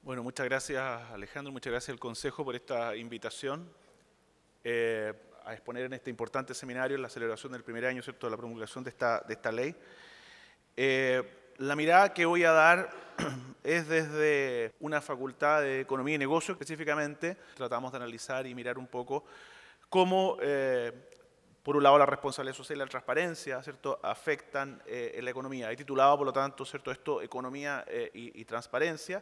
Bueno, muchas gracias Alejandro, muchas gracias al Consejo por esta invitación a exponer en este importante seminario en la celebración del primer año, ¿cierto?, de la promulgación de esta ley. La mirada que voy a dar es desde una facultad de Economía y Negocios específicamente. Tratamos de analizar y mirar un poco cómo, por un lado, la responsabilidad social y la transparencia, ¿cierto?, afectan en la economía. He titulado, por lo tanto, ¿cierto?, esto Economía y Transparencia.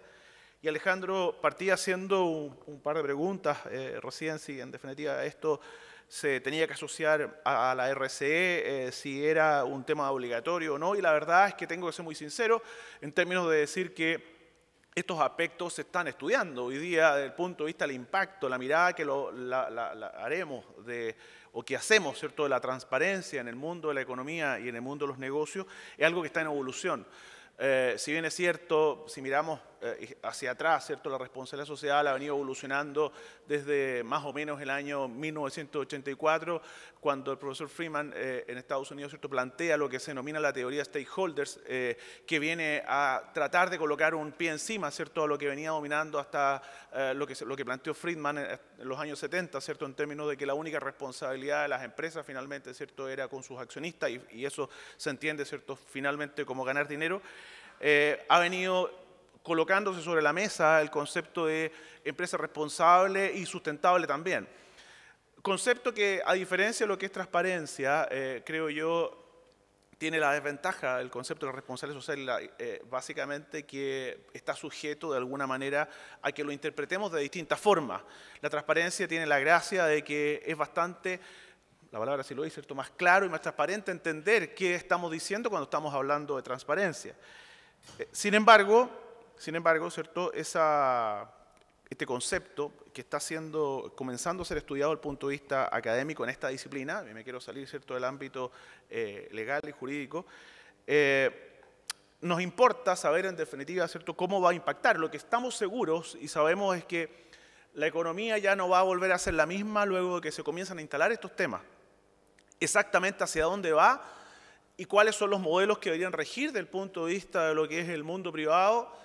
Y Alejandro partía haciendo un par de preguntas recién, si en definitiva esto se tenía que asociar a la RCE, si era un tema obligatorio o no, y la verdad es que tengo que ser muy sincero en términos de decir que estos aspectos se están estudiando hoy día desde el punto de vista del impacto, la mirada que haremos o que hacemos, ¿cierto?, de la transparencia en el mundo de la economía y en el mundo de los negocios, es algo que está en evolución. Si bien es cierto, si miramos hacia atrás, ¿cierto?, la responsabilidad social ha venido evolucionando desde más o menos el año 1984, cuando el profesor Freeman en Estados Unidos, ¿cierto?, plantea lo que se denomina la teoría stakeholders, que viene a tratar de colocar un pie encima, ¿cierto?, a lo que venía dominando hasta lo que planteó Friedman en los años 70, ¿cierto?, en términos de que la única responsabilidad de las empresas finalmente, ¿cierto?, era con sus accionistas y eso se entiende, ¿cierto?, finalmente como ganar dinero. Ha venido colocándose sobre la mesa el concepto de empresa responsable y sustentable también. Concepto que, a diferencia de lo que es transparencia, creo yo, tiene la desventaja del concepto de la responsabilidad social, básicamente que está sujeto de alguna manera a que lo interpretemos de distintas formas. La transparencia tiene la gracia de que es bastante, la palabra sí lo dice, ¿cierto?, más claro y más transparente entender qué estamos diciendo cuando estamos hablando de transparencia. Sin embargo, ¿cierto?, este concepto que está comenzando a ser estudiado desde el punto de vista académico en esta disciplina, y me quiero salir, ¿cierto?, del ámbito legal y jurídico, nos importa saber en definitiva, ¿cierto?, cómo va a impactar. Lo que estamos seguros y sabemos es que la economía ya no va a volver a ser la misma luego de que se comienzan a instalar estos temas. Exactamente hacia dónde va y cuáles son los modelos que deberían regir desde el punto de vista de lo que es el mundo privado,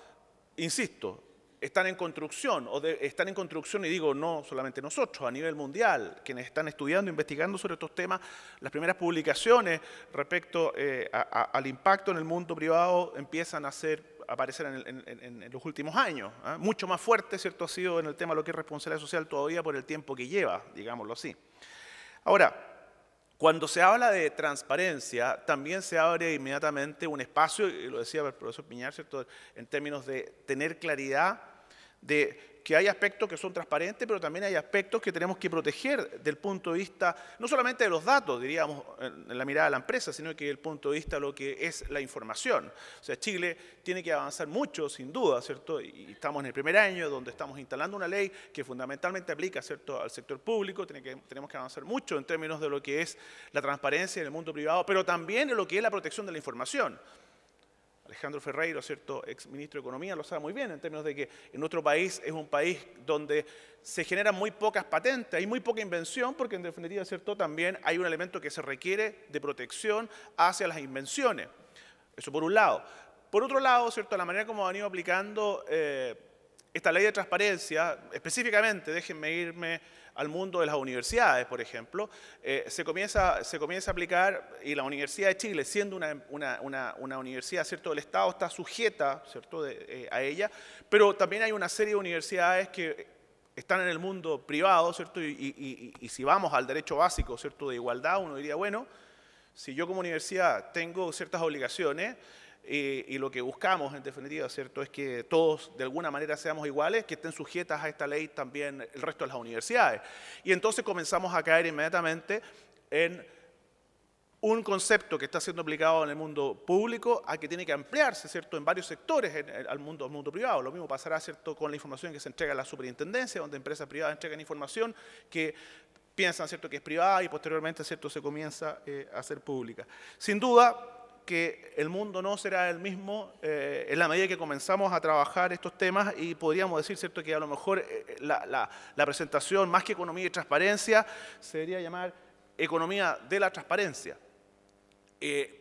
insisto, están en construcción, y digo no solamente nosotros, a nivel mundial, quienes están estudiando, investigando sobre estos temas, las primeras publicaciones respecto al impacto en el mundo privado empiezan a aparecer en los últimos años. Mucho más fuerte, ¿cierto?, ha sido en el tema de lo que es responsabilidad social todavía por el tiempo que lleva, digámoslo así. Ahora, cuando se habla de transparencia, también se abre inmediatamente un espacio, y lo decía el profesor Piñar, ¿cierto?, en términos de tener claridad de que hay aspectos que son transparentes, pero también hay aspectos que tenemos que proteger del punto de vista, no solamente de los datos, diríamos, en la mirada de la empresa, sino que del punto de vista de lo que es la información. O sea, Chile tiene que avanzar mucho, sin duda, ¿cierto? Y estamos en el primer año donde estamos instalando una ley que fundamentalmente aplica, ¿cierto?, al sector público. Tenemos que avanzar mucho en términos de lo que es la transparencia en el mundo privado, pero también en lo que es la protección de la información. Alejandro Ferreiro, ¿cierto?, ex ministro de Economía, lo sabe muy bien en términos de que en nuestro país es un país donde se generan muy pocas patentes, hay muy poca invención, porque en definitiva, ¿cierto?, también hay un elemento que se requiere de protección hacia las invenciones. Eso por un lado. Por otro lado, ¿cierto?, la manera como ha venido aplicando esta ley de transparencia, específicamente, déjenme irme al mundo de las universidades, por ejemplo, se comienza a aplicar, y la Universidad de Chile, siendo una universidad, ¿cierto?, del Estado, está sujeta, ¿cierto?, a ella, pero también hay una serie de universidades que están en el mundo privado, ¿cierto?, y si vamos al derecho básico, ¿cierto?, de igualdad, uno diría, bueno, si yo como universidad tengo ciertas obligaciones, y lo que buscamos, en definitiva, ¿cierto?, es que todos de alguna manera seamos iguales, que estén sujetas a esta ley también el resto de las universidades. Y entonces comenzamos a caer inmediatamente en un concepto que está siendo aplicado en el mundo público a que tiene que ampliarse, ¿cierto?, en varios sectores al mundo privado. Lo mismo pasará, ¿cierto?, con la información que se entrega a la superintendencia, donde empresas privadas entregan información que piensan, ¿cierto?, que es privada y posteriormente, ¿cierto?, se comienza a hacer pública. Sin duda que el mundo no será el mismo en la medida que comenzamos a trabajar estos temas, y podríamos decir, ¿cierto?, que a lo mejor la presentación, más que economía y transparencia, se debería llamar economía de la transparencia.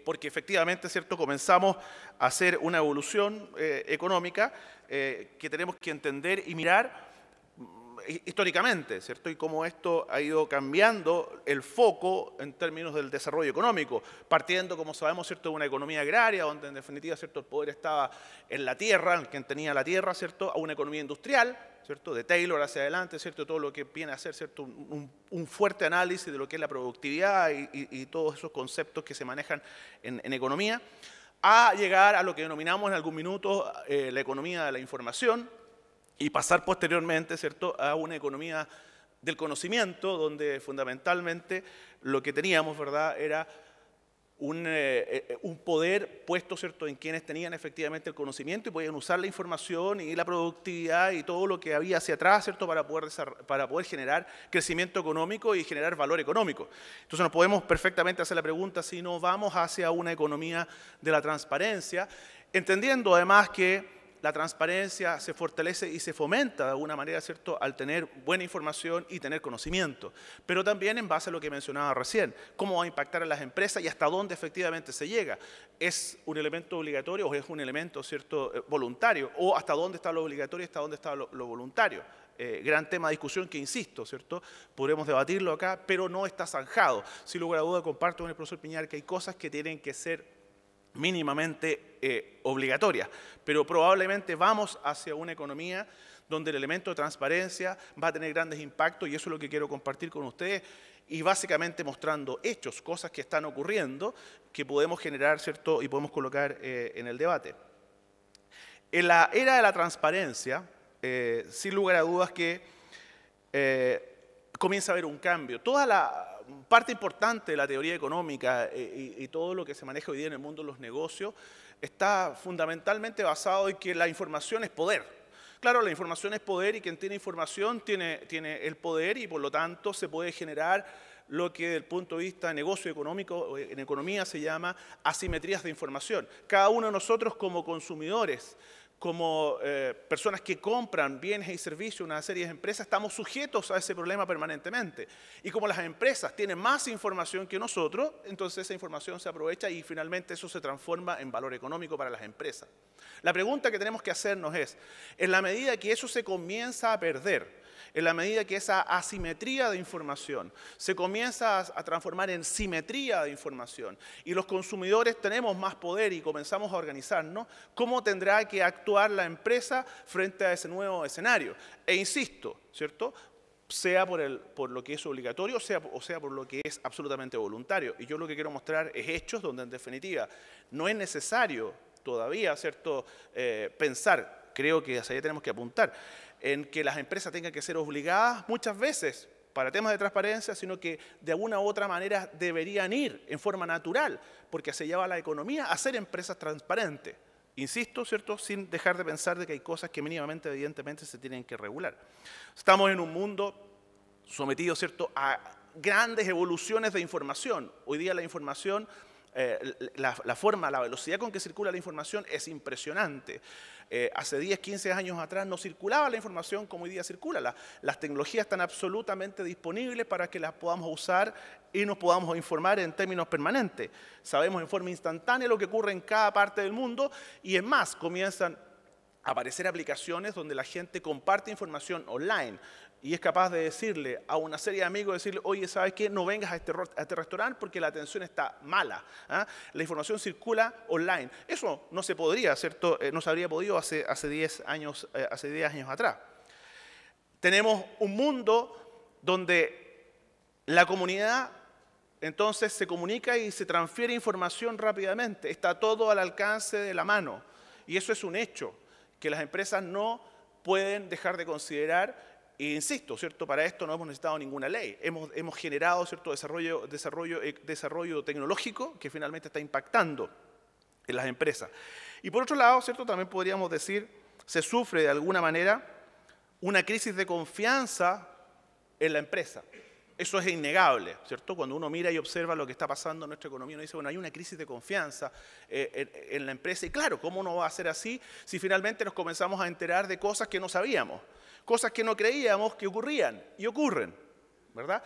porque efectivamente, ¿cierto?, comenzamos a hacer una evolución económica que tenemos que entender y mirar históricamente, ¿cierto? Y cómo esto ha ido cambiando el foco en términos del desarrollo económico, partiendo, como sabemos, ¿cierto?, de una economía agraria, donde en definitiva, ¿cierto?, el poder estaba en la tierra, en quien tenía la tierra, ¿cierto?, a una economía industrial, ¿cierto?, de Taylor hacia adelante, ¿cierto?, todo lo que viene a ser, ¿cierto?, un fuerte análisis de lo que es la productividad y todos esos conceptos que se manejan en economía, a llegar a lo que denominamos en algún minuto la economía de la información, y pasar posteriormente, ¿cierto?, a una economía del conocimiento, donde fundamentalmente lo que teníamos, ¿verdad?, era un poder puesto, ¿cierto?, en quienes tenían efectivamente el conocimiento y podían usar la información y la productividad y todo lo que había hacia atrás, ¿cierto?, para poder generar crecimiento económico y generar valor económico. Entonces nos podemos perfectamente hacer la pregunta si no vamos hacia una economía de la transparencia, entendiendo además que la transparencia se fortalece y se fomenta de alguna manera, ¿cierto?, al tener buena información y tener conocimiento. Pero también en base a lo que mencionaba recién, cómo va a impactar a las empresas y hasta dónde efectivamente se llega. ¿Es un elemento obligatorio o es un elemento, ¿cierto?, voluntario? ¿O hasta dónde está lo obligatorio y hasta dónde está lo voluntario? Gran tema de discusión que, insisto, ¿cierto?, podremos debatirlo acá, pero no está zanjado. Sin lugar a duda, comparto con el profesor Piñar que hay cosas que tienen que ser mínimamente obligatorias, pero probablemente vamos hacia una economía donde el elemento de transparencia va a tener grandes impactos y eso es lo que quiero compartir con ustedes y básicamente mostrando hechos, cosas que están ocurriendo que podemos generar, ¿cierto?, y podemos colocar en el debate. En la era de la transparencia, sin lugar a dudas que comienza a haber un cambio. Toda la parte importante de la teoría económica y todo lo que se maneja hoy día en el mundo de los negocios está fundamentalmente basado en que la información es poder. Claro, la información es poder y quien tiene información tiene el poder y por lo tanto se puede generar lo que desde el punto de vista de negocio económico, en economía se llama asimetrías de información. Cada uno de nosotros como consumidores, como personas que compran bienes y servicios, una serie de empresas, estamos sujetos a ese problema permanentemente. Y como las empresas tienen más información que nosotros, entonces esa información se aprovecha y finalmente eso se transforma en valor económico para las empresas. La pregunta que tenemos que hacernos es, en la medida que eso se comienza a perder, en la medida que esa asimetría de información se comienza a transformar en simetría de información y los consumidores tenemos más poder y comenzamos a organizarnos, ¿cómo tendrá que actuar la empresa frente a ese nuevo escenario? E insisto, ¿cierto?, sea por lo que es obligatorio o sea por lo que es absolutamente voluntario. Y yo lo que quiero mostrar es hechos donde en definitiva no es necesario todavía, ¿cierto?, pensar, creo que hacia allá tenemos que apuntar, en que las empresas tengan que ser obligadas muchas veces para temas de transparencia, sino que de alguna u otra manera deberían ir en forma natural, porque se lleva a la economía a ser empresas transparentes. Insisto, ¿cierto?, sin dejar de pensar de que hay cosas que mínimamente, evidentemente, se tienen que regular. Estamos en un mundo sometido, ¿cierto?, a grandes evoluciones de información. Hoy día la información, la velocidad con que circula la información es impresionante. Hace 10, 15 años atrás no circulaba la información como hoy día circula. Las tecnologías están absolutamente disponibles para que las podamos usar y nos podamos informar en términos permanentes. Sabemos en forma instantánea lo que ocurre en cada parte del mundo y es más, comienzan a aparecer aplicaciones donde la gente comparte información online y es capaz de decirle a una serie de amigos, decirle, oye, ¿sabes qué? No vengas a este restaurante porque la atención está mala. ¿Ah? La información circula online. Eso no se podría, ¿cierto? No se habría podido hace 10 años atrás. Tenemos un mundo donde la comunidad entonces se comunica y se transfiere información rápidamente. Está todo al alcance de la mano. Y eso es un hecho que las empresas no pueden dejar de considerar. E insisto, ¿cierto? Para esto no hemos necesitado ninguna ley. Hemos generado, ¿cierto?, desarrollo tecnológico que finalmente está impactando en las empresas. Y por otro lado, ¿cierto?, también podríamos decir, se sufre de alguna manera una crisis de confianza en la empresa. Eso es innegable, ¿cierto? Cuando uno mira y observa lo que está pasando en nuestra economía, uno dice, bueno, hay una crisis de confianza en la empresa. Y claro, ¿cómo no va a ser así si finalmente nos comenzamos a enterar de cosas que no sabíamos? Cosas que no creíamos que ocurrían y ocurren, ¿verdad?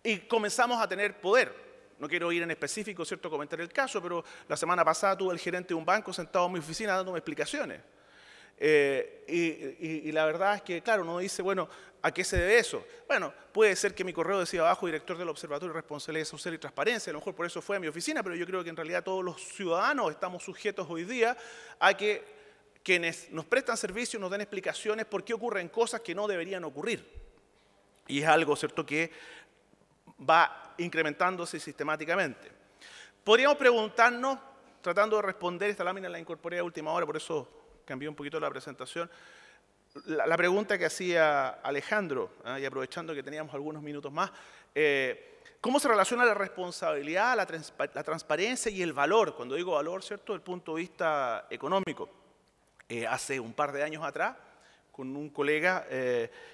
Y comenzamos a tener poder. No quiero ir en específico, ¿cierto?, a comentar el caso, pero la semana pasada tuve al gerente de un banco sentado en mi oficina dándome explicaciones. Y la verdad es que, claro, uno dice, bueno, ¿a qué se debe eso? Bueno, puede ser que mi correo decía abajo, director del Observatorio de Responsabilidad Social y Transparencia, a lo mejor por eso fue a mi oficina, pero yo creo que en realidad todos los ciudadanos estamos sujetos hoy día a que quienes nos prestan servicios nos den explicaciones por qué ocurren cosas que no deberían ocurrir. Y es algo, ¿cierto?, que va incrementándose sistemáticamente. Podríamos preguntarnos, tratando de responder, esta lámina la incorporé a última hora, por eso cambié un poquito la presentación, la pregunta que hacía Alejandro, y aprovechando que teníamos algunos minutos más, ¿cómo se relaciona la responsabilidad, la transparencia y el valor? Cuando digo valor, ¿cierto?, desde el punto de vista económico. Hace un par de años atrás, con un colega,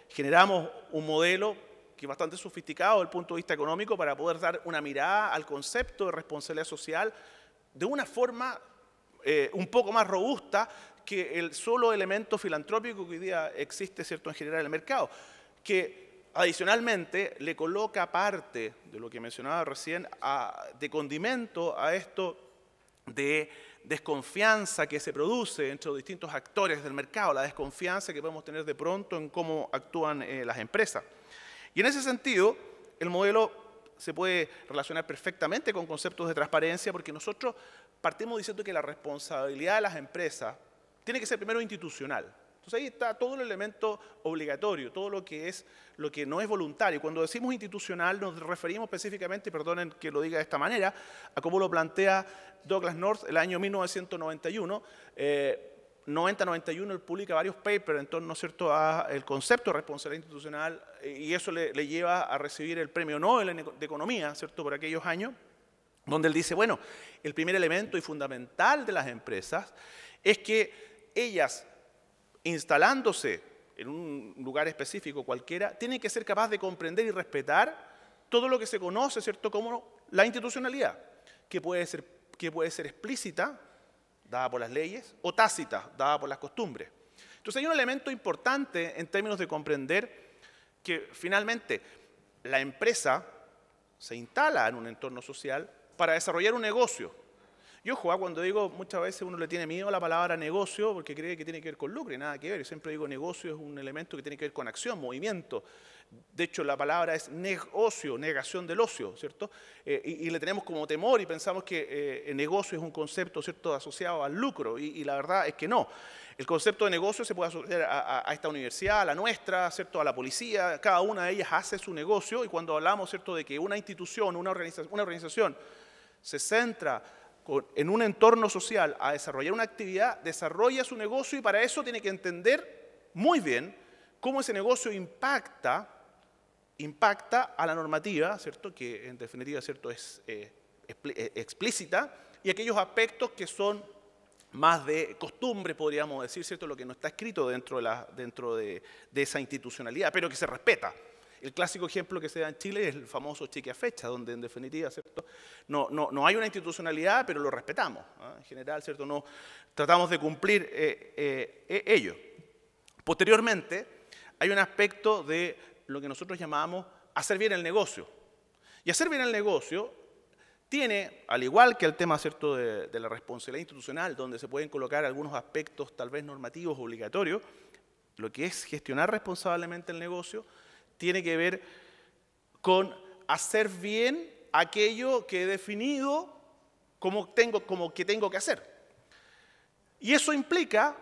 generamos un modelo que es bastante sofisticado desde el punto de vista económico para poder dar una mirada al concepto de responsabilidad social de una forma un poco más robusta que el solo elemento filantrópico que hoy día existe, ¿cierto?, en general en el mercado, que adicionalmente le coloca parte de lo que mencionaba recién de condimento a esto de desconfianza que se produce entre los distintos actores del mercado, la desconfianza que podemos tener de pronto en cómo actúan las empresas. Y en ese sentido, el modelo se puede relacionar perfectamente con conceptos de transparencia porque nosotros partimos diciendo que la responsabilidad de las empresas tiene que ser primero institucional. Entonces ahí está todo el elemento obligatorio, todo lo que no es voluntario. Cuando decimos institucional nos referimos específicamente, perdonen que lo diga de esta manera, a cómo lo plantea Douglas North el año 1991. 90-91 él publica varios papers en torno, ¿cierto?, al concepto de responsabilidad institucional y eso le lleva a recibir el premio Nobel de Economía, ¿cierto?, por aquellos años, donde él dice, bueno, el primer elemento y fundamental de las empresas es que ellas, instalándose en un lugar específico cualquiera, tienen que ser capaces de comprender y respetar todo lo que se conoce, ¿cierto?, como la institucionalidad, que puede ser explícita, dada por las leyes, o tácita, dada por las costumbres. Entonces hay un elemento importante en términos de comprender que finalmente la empresa se instala en un entorno social para desarrollar un negocio. Y ojo, cuando digo, muchas veces uno le tiene miedo a la palabra negocio porque cree que tiene que ver con lucro y nada que ver. Yo siempre digo negocio es un elemento que tiene que ver con acción, movimiento. De hecho, la palabra es negocio, negación del ocio, ¿cierto? Y le tenemos como temor y pensamos que el negocio es un concepto, ¿cierto?, asociado al lucro y la verdad es que no. El concepto de negocio se puede asociar a esta universidad, a la nuestra, ¿cierto?, a la policía. Cada una de ellas hace su negocio y cuando hablamos, ¿cierto?, de que una institución, una organización se centra en un entorno social a desarrollar una actividad, desarrolla su negocio y para eso tiene que entender muy bien cómo ese negocio impacta a la normativa, ¿cierto?, que en definitiva, ¿cierto?, es explícita, y aquellos aspectos que son más de costumbre, podríamos decir, ¿cierto?, lo que no está escrito dentro de esa institucionalidad, pero que se respeta. El clásico ejemplo que se da en Chile es el famoso cheque a fecha, donde en definitiva, ¿cierto?, no hay una institucionalidad, pero lo respetamos, ¿no? En general, ¿cierto?, no tratamos de cumplir ello. Posteriormente, hay un aspecto de lo que nosotros llamamos hacer bien el negocio. Y hacer bien el negocio tiene, al igual que el tema, ¿cierto?, de la responsabilidad institucional, donde se pueden colocar algunos aspectos tal vez normativos obligatorios, lo que es gestionar responsablemente el negocio, tiene que ver con hacer bien aquello que he definido como que tengo que hacer. Y eso implica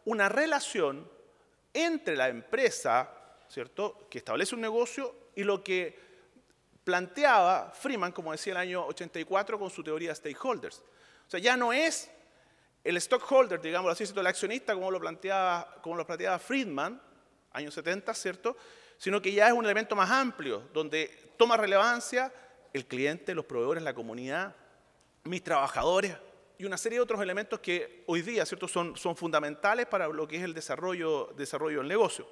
una relación entre la empresa, ¿cierto?, que establece un negocio y lo que planteaba Friedman, como decía el año 84, con su teoría de stakeholders. O sea, ya no es el stockholder, digamos así, el accionista, como lo planteaba Friedman, años 70, ¿cierto?, sino que ya es un elemento más amplio, donde toma relevancia el cliente, los proveedores, la comunidad, mis trabajadores y una serie de otros elementos que hoy día, ¿cierto?, son fundamentales para lo que es el desarrollo del negocio.